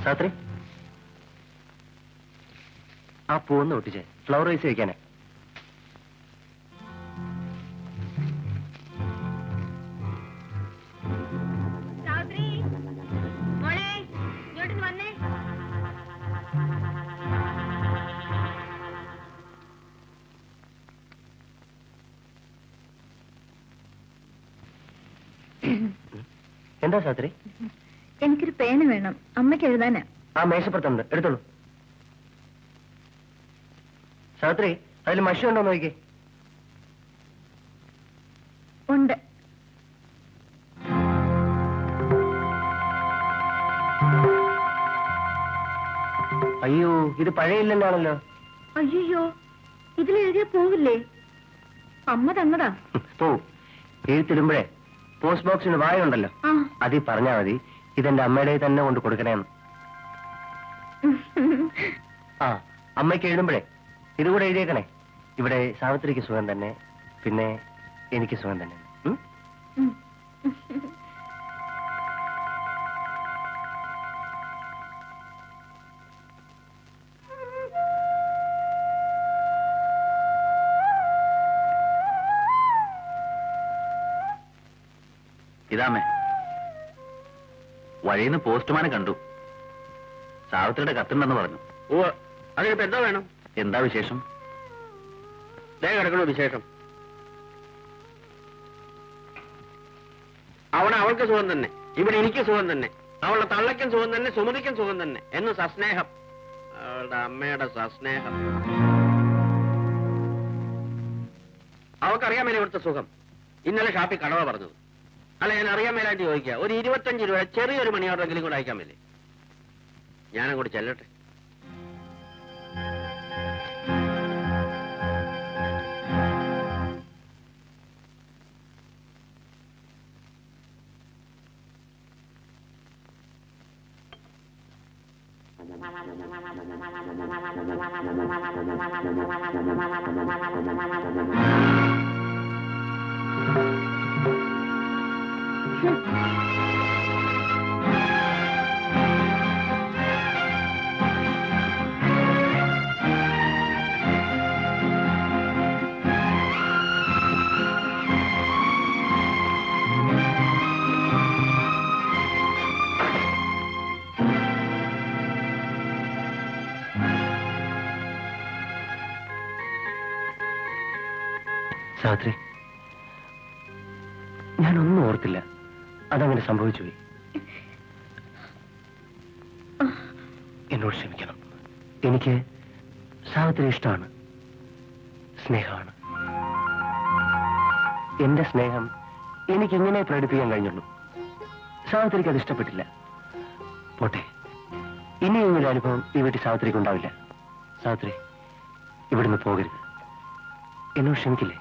സാത്രി, ആ പൂവൊന്ന് ഒട്ടിച്ചേ, flower vase വെക്കാനേ. എന്താ സാത്രി? എനിക്കൊരു പേന വേണം, അമ്മയ്ക്ക് എഴുതാനാ. ആ മേശപ്പുറത്തുണ്ട്, എടുത്തോളൂ. സാത്രി, അതിൽ മഷി ഉണ്ടോ നോക്കിക്കേ. ഉണ്ട്. അയ്യോ, ഇത് പഴയില്ലെന്നാണല്ലോ. അയ്യോ, ഇതിലെഴുതിയ പോവില്ലേ? അമ്മ തന്നതാ. പോ, എഴുത്തിടുമ്പോഴേ പോസ്റ്റ് ബോക്സിന് വായുണ്ടല്ലോ, അതിൽ പറഞ്ഞാ മതി ഇതെന്റെ അമ്മയുടെ തന്നെ കൊണ്ട് കൊടുക്കണേന്ന്. ആ, അമ്മയ്ക്ക് എഴുതുമ്പോഴേ ഇതുകൂടെ എഴുതിയേക്കണേ. ഇവിടെ സാവിത്രിക്ക് സുഖം തന്നെ, പിന്നെ എനിക്ക് സുഖം തന്നെ. ഇതാമേ, വഴിന്ന് പോസ്റ്റ്മാനെ കണ്ടു. സാവിത്രിയുടെ കത്തുണ്ടെന്ന് പറഞ്ഞു. ഓ, അതിനിപ്പോ എന്താ വേണം? എന്താ വിശേഷം? കിടക്കണോ വിശേഷം? അവിടെ അവൾക്ക് സുഖം തന്നെ, ഇവിടെ എനിക്ക് സുഖം തന്നെ, അവളുടെ തള്ളയ്ക്കും സുഖം തന്നെ, സുമതിക്കും സുഖം തന്നെ എന്ന് സസ്നേഹം. അവളുടെ അമ്മയുടെ സസ്നേഹം. അവൾക്കറിയാൻ മേലെ ഇവിടുത്തെ സുഖം. ഇന്നലെ ഷാപ്പിൽ കടവ പറഞ്ഞത്. അല്ല, ഞാൻ അറിയാൻ മേലായിട്ട് ചോദിക്കുക, ഒരു 25 രൂപ ചെറിയൊരു മണിയോടെങ്കിലും കൂടെ അയക്കാൻ മേലേ? ഞാനങ്ങോട്ട് ചെല്ലട്ടെ. സാവിത്രി, ഞാനൊന്നും ഓർത്തില്ല, അതങ്ങനെ സംഭവിച്ചു പോയി. എന്നോട് ക്ഷമിക്കണം. എനിക്ക് സാവിത്രി ഇഷ്ടമാണ്, സ്നേഹമാണ്. എന്റെ സ്നേഹം എനിക്കിങ്ങനെ പ്രകടിപ്പിക്കാൻ കഴിഞ്ഞുള്ളൂ. സാവിത്രിക്ക് അത് ഇഷ്ടപ്പെട്ടില്ല. പോട്ടെ, ഇനി ഇങ്ങനൊരു അനുഭവം ഈ വീട്ടിൽ സാവിത്രിക്ക് ഉണ്ടാവില്ല. സാവിത്രി, ഇവിടുന്ന് പോകരുത്. എന്നോട് ക്ഷമിക്കില്ലേ?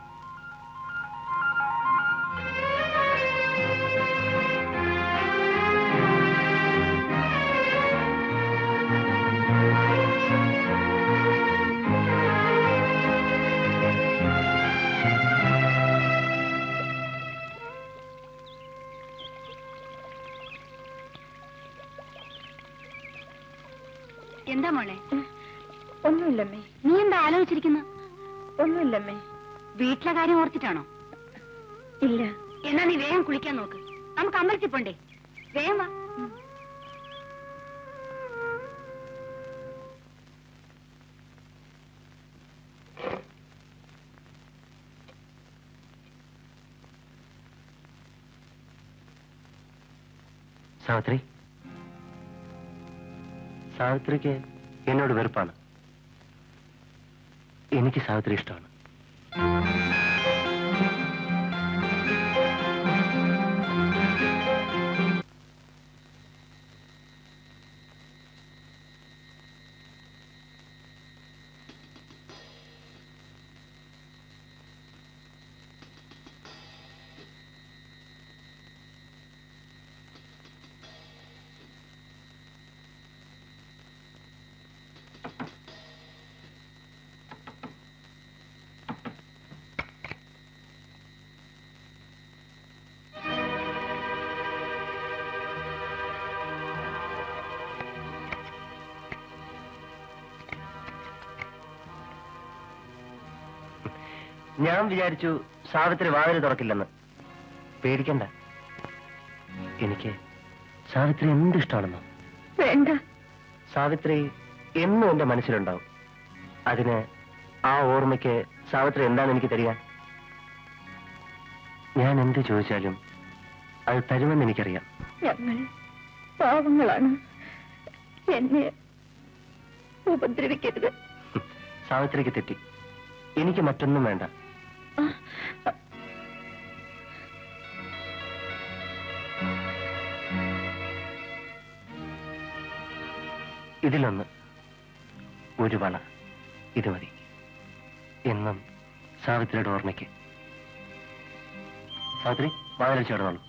എന്താ മോളെ? ഒന്നുമില്ലമ്മേ. നീ എന്താ ആലോചിച്ചിരിക്കുന്നു? ഒന്നുമില്ലമ്മേ. വീട്ടിലെ കാര്യം ഓർത്തിട്ടാണോ? ഇല്ല. എന്നാ നീ വേഗം കുളിക്കാൻ നോക്ക്. നമുക്ക് അമ്പലത്തിൽ പോണ്ടേ? വേഗം വാ. സാവിത്രി, സാവിത്രിക്ക് എന്നോട് വെറുപ്പാണ്. എനിക്ക് സാവിത്രി ഇഷ്ടമാണ്. ഞാൻ വിചാരിച്ചു സാവിത്രി വാതിൽ തുറക്കില്ലെന്ന്. പേടിക്കണ്ട, എനിക്ക് സാവിത്രി എന്തിഷ്ടമാണെന്നോ. വേണ്ട. സാവിത്രി എന്നും എന്റെ മനസ്സിലുണ്ടാവും. അതിന് ആ ഓർമ്മയ്ക്ക് സാവിത്രി എന്താണ് എനിക്ക് തരിക? ഞാൻ എന്ത് ചോദിച്ചാലും അത് തരുമെന്ന് എനിക്കറിയാം. ഞങ്ങൾ പാവങ്ങളാണ്, എന്നെ ഉപദ്രവിക്കരുത്. സാവിത്രിക്ക് തെറ്റി. എനിക്ക് മറ്റൊന്നും വേണ്ട. ഇതിലൊന്ന്, ഒരു വള, ഇത് മതി. എന്നും സാവിത്രിയുടെ ഓർമ്മയ്ക്ക്. സാവിത്രി, വാതിൽ ചേർന്നോളൂ.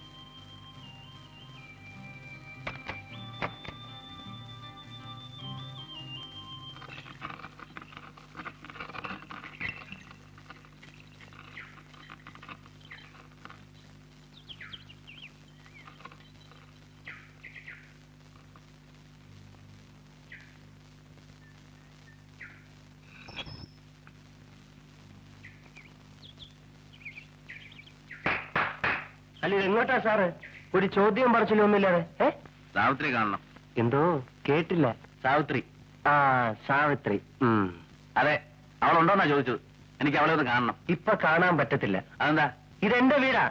അല്ല, എങ്ങോട്ടാ സാറ്? ഒരു ചോദ്യം പറച്ചിലും ഒന്നുമില്ലാതെ. സാവിത്രി കാണണം. എന്തോ കേട്ടില്ല. സാവിത്രി. ആ, സാവിത്രി. അതെ, അവളുണ്ടോന്നാ ചോദിച്ചത്. എനിക്ക് അവളെ ഒന്ന് കാണണം. ഇപ്പൊ കാണാൻ പറ്റത്തില്ല. അതെന്താ? ഇതെന്റെ വീടാ.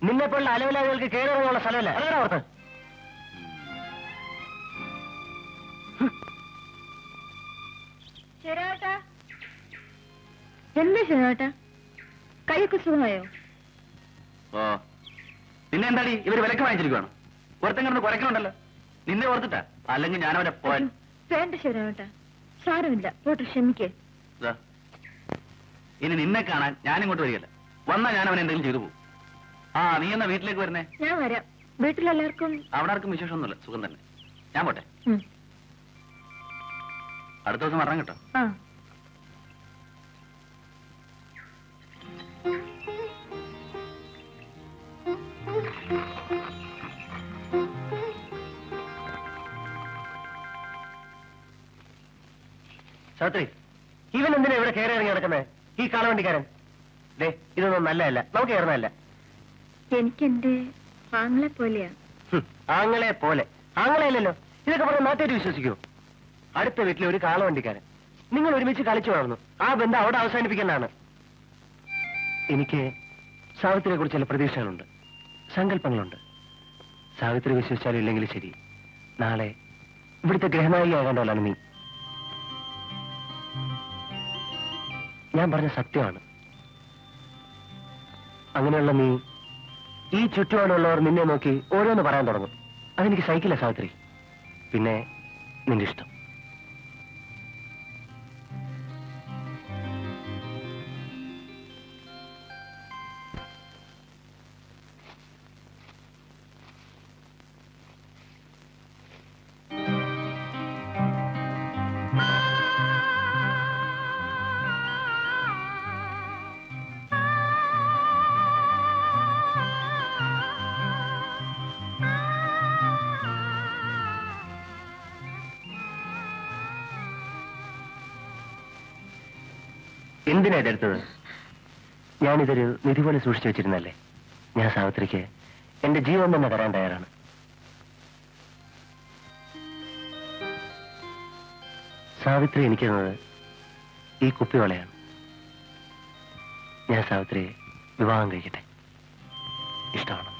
നിന്നെപ്പോലുള്ള അലവിലാദികൾക്ക് കയറിറങ്ങാനുള്ള സ്ഥലമല്ല. അതാണ് ഓർത്ത്. എന്താ ശരിയാട്ടാ? കൈയൊക്കെ സുഖമായോ? ഓ, പിന്നെ എന്താടി ഇവര് വിലക്ക് വാങ്ങിച്ചിരിക്കുവാണ്? ഒരുത്തം കിടന്ന് കുരക്കലുണ്ടല്ലോ. നിന്നെ ഓർത്തിട്ടാ, അല്ലെങ്കിൽ ഞാനവരെ പോവാൻ. വേണ്ട ശരിയാട്ടാ, സാരമില്ല, പോട്ടെ, ക്ഷമിക്കേ. ഇനി നിന്നെ കാണാൻ ഞാനിങ്ങോട്ട് വരികയല്ല. വന്നാ ഞാൻ അവനെ എന്തെങ്കിലും ചെയ്തു പോകും. ആ, നീ എന്നാ വീട്ടിലേക്ക് വരുന്നേ? ഞാൻ വരാം. വീട്ടിലെല്ലാവർക്കും? അവിടെ ആർക്കും വിശേഷമൊന്നുമില്ല, സുഖം തന്നെ. ഞാൻ പോട്ടെ. അടുത്ത ദിവസം വരണം കേട്ടോ. ആ. സാവിത്രി, ഇവൻ എന്തിനാ ഇവിടെ കയറി ഇറങ്ങി നടക്കുന്നത്? ഈ കാളവണ്ടിക്കാരൻ. ദേ, ഇതൊന്നും നല്ലതല്ല, നമുക്ക് കയറുന്നതല്ല. എനിക്ക് എന്റെ ആങ്ങളെ പോലെയാ. ആങ്ങളെ പോലെ? ആങ്ങളെയല്ലല്ലോ. ഇതൊക്കെ പറഞ്ഞ നാട്ടുകാർ വിശ്വസിക്കുമോ? അടുത്ത വീട്ടിലെ ഒരു കാളവണ്ടിക്കാരൻ. നിങ്ങൾ ഒരുമിച്ച് കളിച്ചു വളർന്നു. ആ ബന്ധം അവിടെ അവസാനിപ്പിക്കുന്നതാണ്. എനിക്ക് സാവിത്രിയെ കുറിച്ച് ചില പ്രതീക്ഷകളുണ്ട്, സങ്കല്പങ്ങളുണ്ട്. സാവിത്രി വിശ്വസിച്ചാലും ഇല്ലെങ്കിലും ശരി, നാളെ ഇവിടുത്തെ ഗ്രഹനായികയാകേണ്ടവളാണ് നീ. ഞാൻ പറഞ്ഞ സത്യമാണ്. അങ്ങനെയുള്ള നീ ഈ ചുറ്റുപാടുള്ളവർ നിന്നെ നോക്കി ഓരോന്ന് പറയാൻ തുടങ്ങും. അതെനിക്ക് സഹിക്കില്ല സാവിത്രി. പിന്നെ നിന്റെ ഇഷ്ടം. എന്തിനാ ഇതെടുത്തത്? ഞാനിതൊരു നിധി പോലെ സൂക്ഷിച്ചു വെച്ചിരുന്നല്ലേ. ഞാൻ സാവിത്രിക്ക് എന്റെ ജീവൻ തന്നെ തരാൻ തയ്യാറാണ്. സാവിത്രി എനിക്ക് തന്നത് ഈ കുപ്പിവളയാണ്. ഞാൻ സാവിത്രിയെ വിവാഹം കഴിക്കട്ടെ. ഇഷ്ടമാണ്.